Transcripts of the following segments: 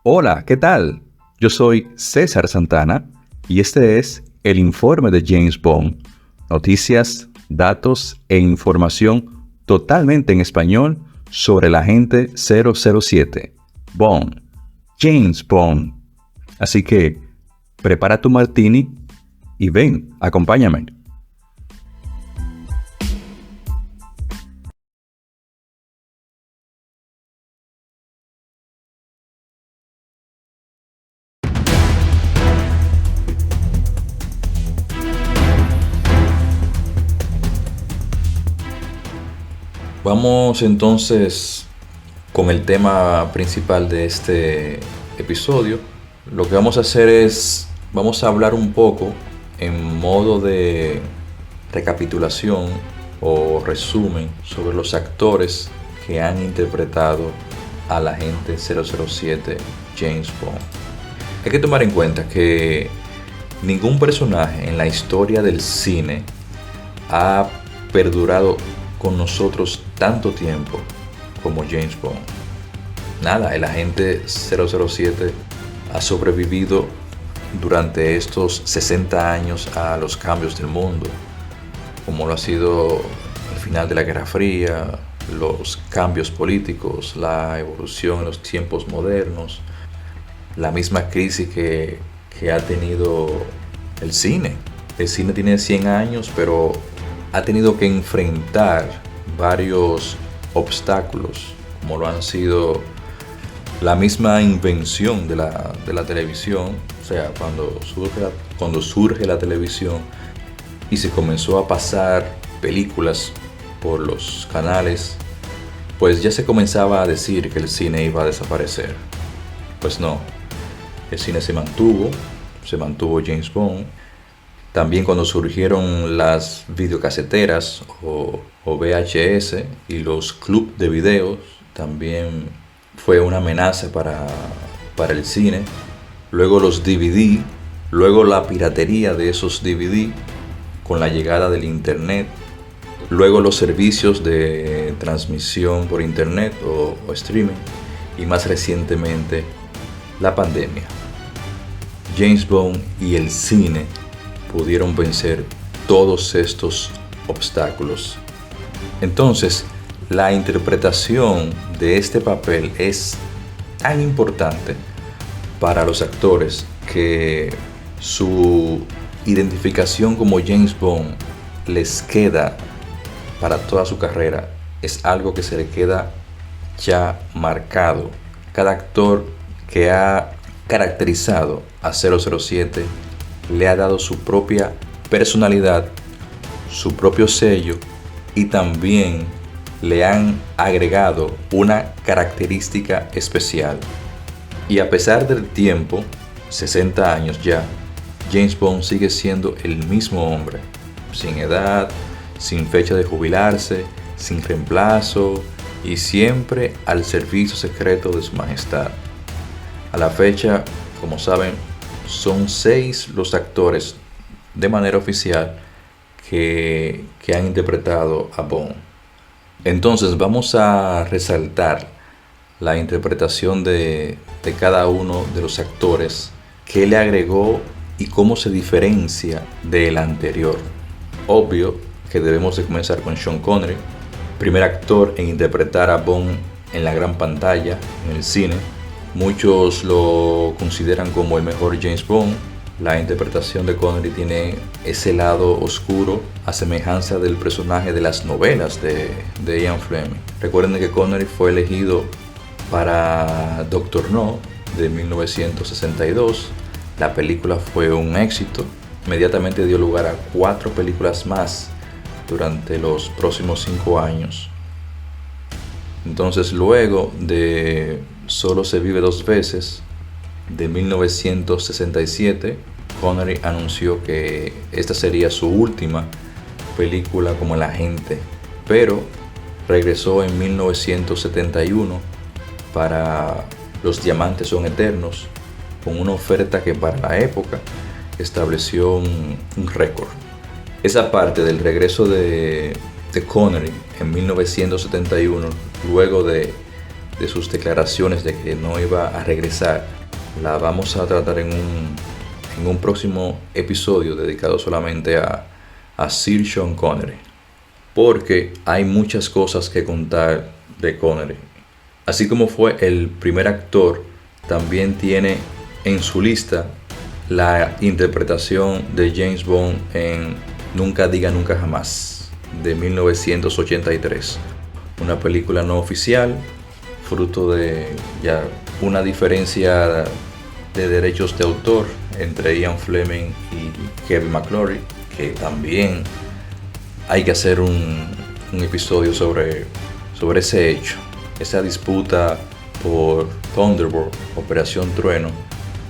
Hola, ¿qué tal? Yo soy César Santana y este es el informe de James Bond. Noticias, datos e información totalmente en español sobre el agente 007, Bond, James Bond. Así que prepara tu martini y ven, acompáñame. Vamos entonces con el tema principal de este episodio. Lo que vamos a hacer es, vamos a hablar un poco en modo de recapitulación o resumen sobre los actores que han interpretado al agente 007 James Bond. Hay que tomar en cuenta que ningún personaje en la historia del cine ha perdurado con nosotros tanto tiempo como James Bond. Nada, el agente 007 ha sobrevivido durante estos 60 años a los cambios del mundo, como lo ha sido el final de la Guerra Fría, los cambios políticos, la evolución en los tiempos modernos, la misma crisis que ha tenido el cine. El cine tiene 100 años, pero ha tenido que enfrentar varios obstáculos, como lo han sido la misma invención de la televisión. O sea, cuando surge la televisión y se comenzó a pasar películas por los canales, pues ya se comenzaba a decir que el cine iba a desaparecer. Pues no, el cine se mantuvo James Bond. También cuando surgieron las videocaseteras o VHS y los clubs de videos, también fue una amenaza para el cine. Luego los DVD, luego la piratería de esos DVD con la llegada del internet, luego los servicios de transmisión por internet o streaming y más recientemente la pandemia. James Bond y el cine pudieron vencer todos estos obstáculos. Entonces, la interpretación de este papel es tan importante para los actores que su identificación como James Bond les queda para toda su carrera. Es algo que se le queda ya marcado. Cada actor que ha caracterizado a 007 le ha dado su propia personalidad, su propio sello y también le han agregado una característica especial. Y a pesar del tiempo, 60 años ya, James Bond sigue siendo el mismo hombre, sin edad, sin fecha de jubilarse, sin reemplazo y siempre al servicio secreto de su majestad. A la fecha, como saben, son 6 los actores de manera oficial que han interpretado a Bond. Entonces vamos a resaltar la interpretación de cada uno de los actores, qué le agregó y cómo se diferencia del anterior. Obvio que debemos de comenzar con Sean Connery, primer actor en interpretar a Bond en la gran pantalla, en el cine. Muchos lo consideran como el mejor James Bond. La interpretación de Connery tiene ese lado oscuro, a semejanza del personaje de las novelas de Ian Fleming. Recuerden que Connery fue elegido para Doctor No de 1962. La película fue un éxito. Inmediatamente dio lugar a 4 películas más durante los próximos 5 años. Entonces, luego de Solo se vive dos veces, de 1967, Connery anunció que esta sería su última película como el agente, pero regresó en 1971 para Los diamantes son eternos, con una oferta que para la época estableció un récord. Esa parte del regreso de Connery en 1971, luego de de sus declaraciones de que no iba a regresar, la vamos a tratar en un próximo episodio dedicado solamente a Sir Sean Connery, porque hay muchas cosas que contar de Connery. Así como fue el primer actor, también tiene en su lista la interpretación de James Bond en Nunca Diga Nunca Jamás, de 1983. Una película no oficial, fruto de ya una diferencia de derechos de autor entre Ian Fleming y Kevin McClory, que también hay que hacer un episodio sobre ese hecho, esa disputa por Thunderbird, Operación Trueno,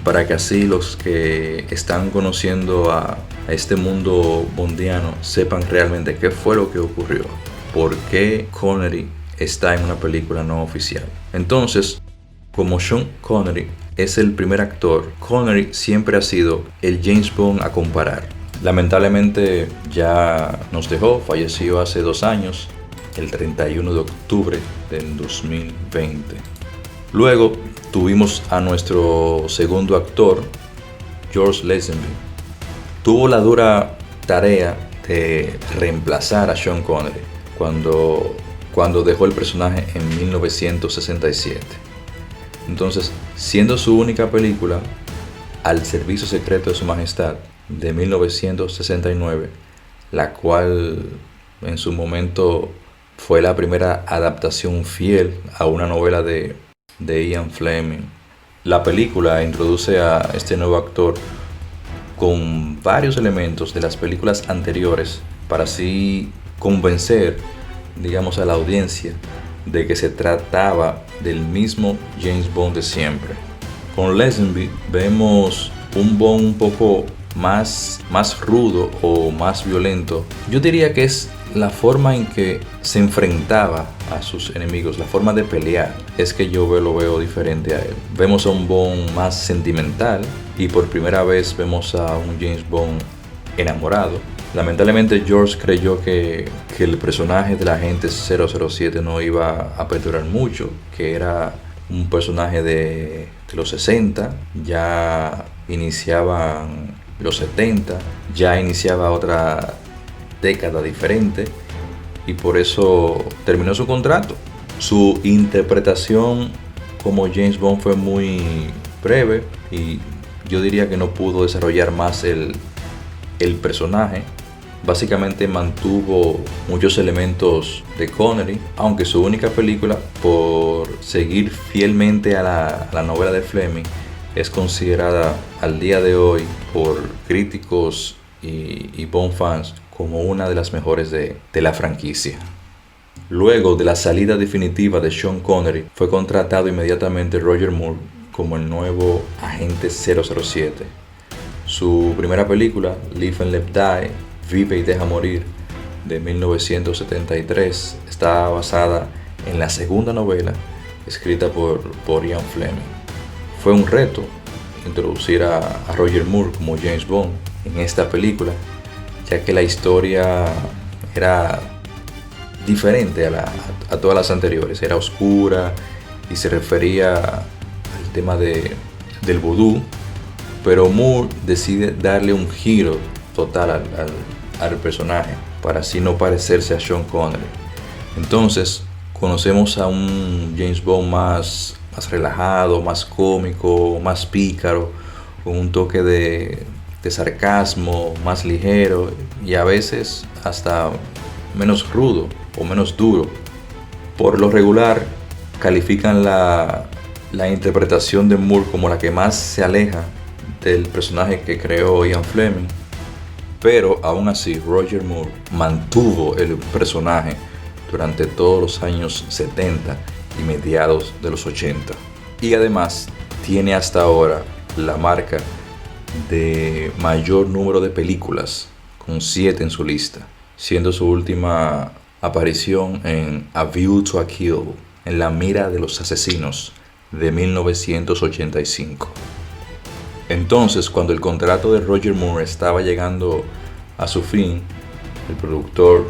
para que así los que están conociendo a este mundo bondiano sepan realmente qué fue lo que ocurrió, por qué Connery está en una película no oficial. Entonces, como Sean Connery es el primer actor, Connery siempre ha sido el James Bond a comparar. Lamentablemente ya nos dejó, falleció hace 2 años, el 31 de octubre del 2020. Luego tuvimos a nuestro segundo actor, George Lazenby. Tuvo la dura tarea de reemplazar a Sean Connery cuando dejó el personaje en 1967. Entonces, siendo su única película, Al Servicio Secreto de Su Majestad, de 1969, la cual en su momento fue la primera adaptación fiel a una novela de Ian Fleming. La película introduce a este nuevo actor con varios elementos de las películas anteriores para así convencer, digamos, a la audiencia de que se trataba del mismo James Bond de siempre. Con Lazenby vemos un Bond un poco más rudo o más violento. Yo diría que es la forma en que se enfrentaba a sus enemigos, la forma de pelear, es que yo lo veo diferente a él. Vemos a un Bond más sentimental y por primera vez vemos a un James Bond enamorado. Lamentablemente George creyó que el personaje del agente 007 no iba a perdurar mucho, que era un personaje de los 60, ya iniciaban los 70, ya iniciaba otra década diferente y por eso terminó su contrato. Su interpretación como James Bond fue muy breve y yo diría que no pudo desarrollar más el personaje. Básicamente mantuvo muchos elementos de Connery, aunque su única película, por seguir fielmente a la novela de Fleming, es considerada al día de hoy por críticos y Bond fans como una de las mejores de la franquicia. Luego de la salida definitiva de Sean Connery, fue contratado inmediatamente Roger Moore como el nuevo agente 007. Su primera película, Live and Let Die, Vive y Deja Morir, de 1973, está basada en la segunda novela escrita por Ian Fleming. Fue un reto introducir a Roger Moore como James Bond en esta película, ya que la historia era diferente a todas las anteriores, era oscura y se refería al tema del vudú, pero Moore decide darle un giro total al personaje para así no parecerse a Sean Connery. Entonces conocemos a un James Bond más relajado, más cómico, más pícaro, con un toque de sarcasmo, más ligero y a veces hasta menos rudo o menos duro. Por lo regular califican la interpretación de Moore como la que más se aleja del personaje que creó Ian Fleming, pero aún así Roger Moore mantuvo el personaje durante todos los años 70 y mediados de los 80, y además tiene hasta ahora la marca de mayor número de películas, con 7 en su lista, siendo su última aparición en A View to a Kill, en La Mira de los Asesinos, de 1985. Entonces, cuando el contrato de Roger Moore estaba llegando a su fin, el productor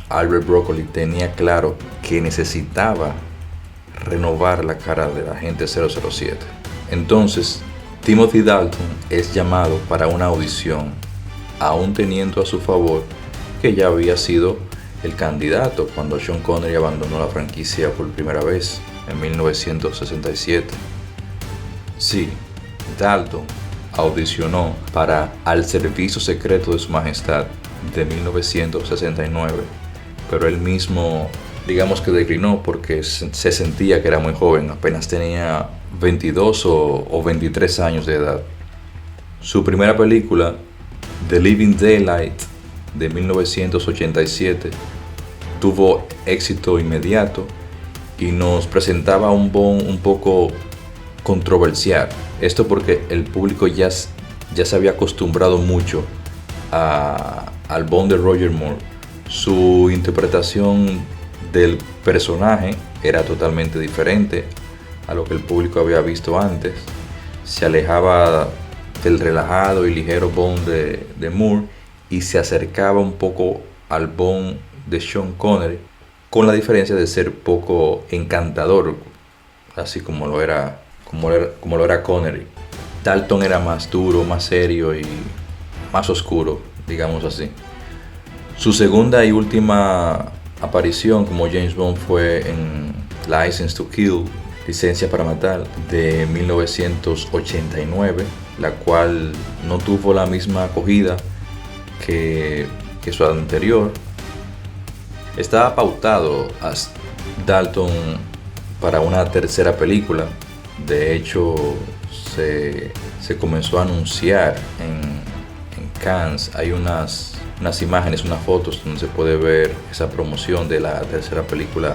Albert Broccoli tenía claro que necesitaba renovar la cara de Agente 007. Entonces, Timothy Dalton es llamado para una audición, aún teniendo a su favor que ya había sido el candidato cuando Sean Connery abandonó la franquicia por primera vez en 1967. Sí, Dalton audicionó para Al Servicio Secreto de Su Majestad de 1969, pero él mismo, digamos que declinó porque se sentía que era muy joven, apenas tenía 22 o 23 años de edad. Su primera película, The Living Daylight, de 1987, tuvo éxito inmediato y nos presentaba un Bond un poco controversial. Esto porque el público ya se había acostumbrado mucho al Bond de Roger Moore. Su interpretación del personaje era totalmente diferente a lo que el público había visto antes. Se alejaba del relajado y ligero Bond de Moore y se acercaba un poco al Bond de Sean Connery, con la diferencia de ser poco encantador, así como lo era Connery. Dalton era más duro, más serio y más oscuro, digamos así. Su segunda y última aparición como James Bond fue en License to Kill, Licencia para Matar, de 1989, la cual no tuvo la misma acogida que su anterior. Estaba pautado a Dalton para una tercera película. De hecho, se comenzó a anunciar en Cannes. Hay unas imágenes, unas fotos donde se puede ver esa promoción de la tercera película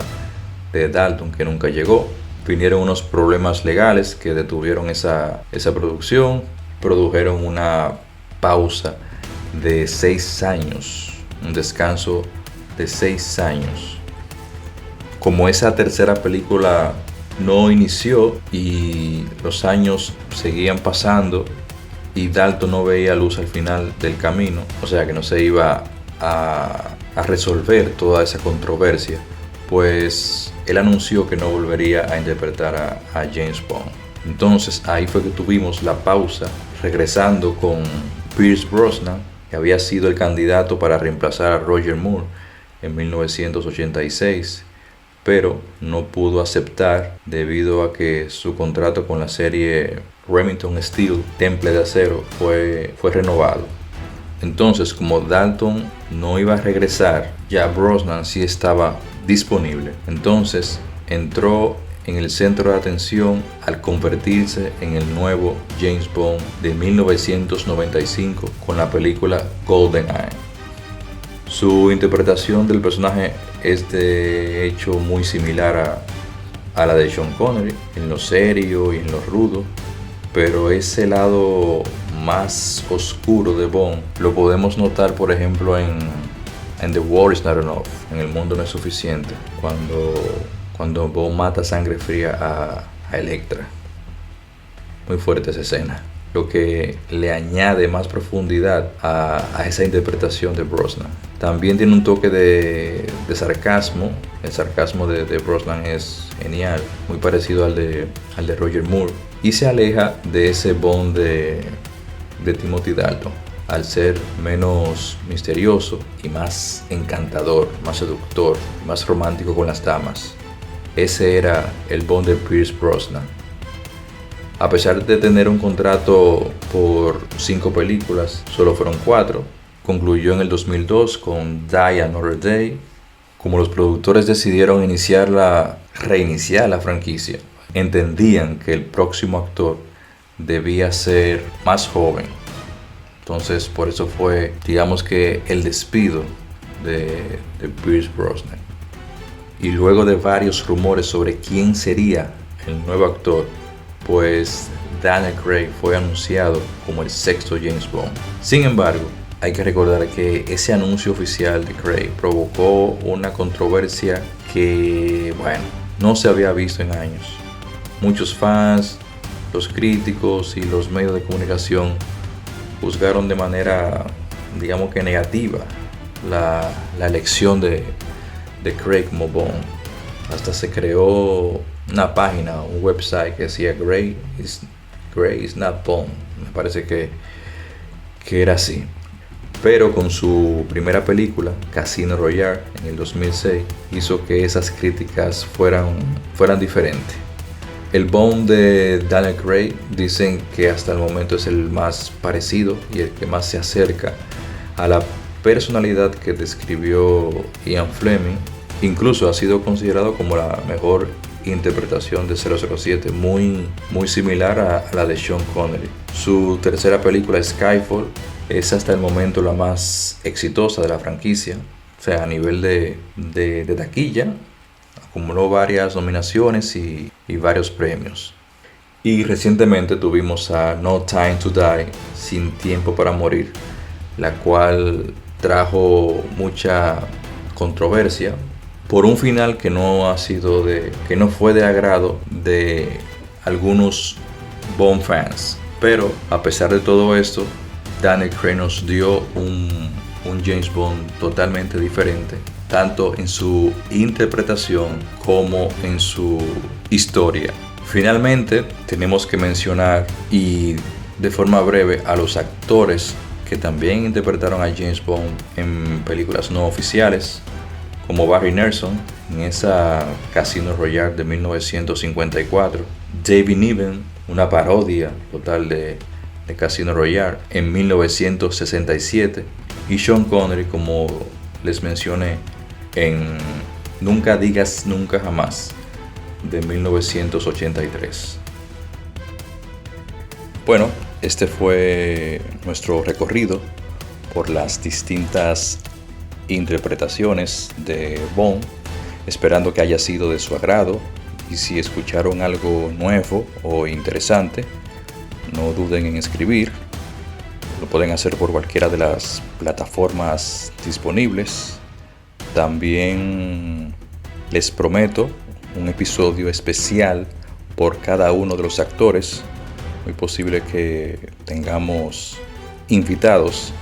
de Dalton, que nunca llegó. Vinieron unos problemas legales que detuvieron esa producción, produjeron una pausa de 6 años, un descanso de 6 años. Como esa tercera película no inició y los años seguían pasando y Dalton no veía luz al final del camino, o sea que no se iba a resolver toda esa controversia, pues él anunció que no volvería a interpretar a James Bond. Entonces ahí fue que tuvimos la pausa, regresando con Pierce Brosnan, que había sido el candidato para reemplazar a Roger Moore en 1986, pero no pudo aceptar debido a que su contrato con la serie Remington Steel, Temple de Acero, fue renovado. Entonces, como Dalton no iba a regresar, ya Brosnan sí estaba disponible. Entonces entró en el centro de atención al convertirse en el nuevo James Bond de 1995 con la película GoldenEye. Su interpretación del personaje es de hecho muy similar a la de Sean Connery, en lo serio y en lo rudo, pero ese lado más oscuro de Bond lo podemos notar, por ejemplo, en The War Is Not Enough, en El Mundo No Es Suficiente, cuando Bond mata sangre fría a Electra. Muy fuerte esa escena, lo que le añade más profundidad a esa interpretación de Brosnan. También tiene un toque de sarcasmo. El sarcasmo de Brosnan es genial, muy parecido al de Roger Moore, y se aleja de ese Bond de Timothy Dalton, al ser menos misterioso y más encantador, más seductor, más romántico con las damas. Ese era el Bond de Pierce Brosnan. A pesar de tener un contrato por 5 películas, solo fueron 4. Concluyó en el 2002 con Die Another Day. Como los productores decidieron reiniciar la franquicia, entendían que el próximo actor debía ser más joven. Entonces, por eso fue, digamos que, el despido de Pierce Brosnan. Y luego de varios rumores sobre quién sería el nuevo actor, pues Daniel Craig fue anunciado como el 6º James Bond. Sin embargo, hay que recordar que ese anuncio oficial de Craig provocó una controversia que, no se había visto en años. Muchos fans, los críticos y los medios de comunicación juzgaron de manera, digamos que negativa, la elección de Craig como Bond. Hasta se creó una página, un website que decía Grey is not Bond. Me parece que era así. Pero con su primera película, Casino Royale, en el 2006, hizo que esas críticas fueran diferentes. El Bond de Daniel Craig dicen que hasta el momento es el más parecido y el que más se acerca a la personalidad que describió Ian Fleming. Incluso ha sido considerado como la mejor interpretación de 007, muy similar a la de Sean Connery. Su tercera película, Skyfall, es hasta el momento la más exitosa de la franquicia. O sea, a nivel de taquilla, acumuló varias nominaciones y varios premios. Y recientemente tuvimos a No Time to Die, Sin Tiempo para Morir, la cual trajo mucha controversia por un final que no fue de agrado de algunos Bond fans. Pero a pesar de todo esto, Daniel Craig nos dio un James Bond totalmente diferente, tanto en su interpretación como en su historia. Finalmente, tenemos que mencionar y de forma breve a los actores que también interpretaron a James Bond en películas no oficiales, como Barry Nelson en esa Casino Royale de 1954, David Niven, una parodia total de Casino Royale, en 1967, y Sean Connery, como les mencioné, en Nunca Digas Nunca Jamás, de 1983. Bueno, este fue nuestro recorrido por las distintas interpretaciones de Bond, esperando que haya sido de su agrado, y si escucharon algo nuevo o interesante, no duden en escribir. Lo pueden hacer por cualquiera de las plataformas disponibles. También les prometo un episodio especial por cada uno de los actores. Muy posible que tengamos invitados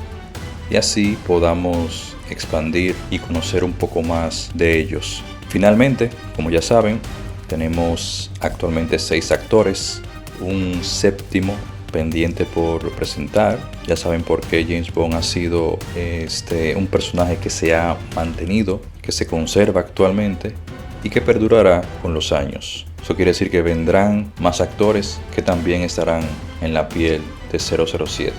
y así podamos expandir y conocer un poco más de ellos. Finalmente, como ya saben, tenemos actualmente 6 actores, un séptimo pendiente por presentar. Ya saben por qué James Bond ha sido un personaje que se ha mantenido, que se conserva actualmente y que perdurará con los años. Eso quiere decir que vendrán más actores que también estarán en la piel de 007.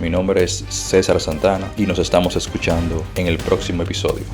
Mi nombre es César Santana y nos estamos escuchando en el próximo episodio.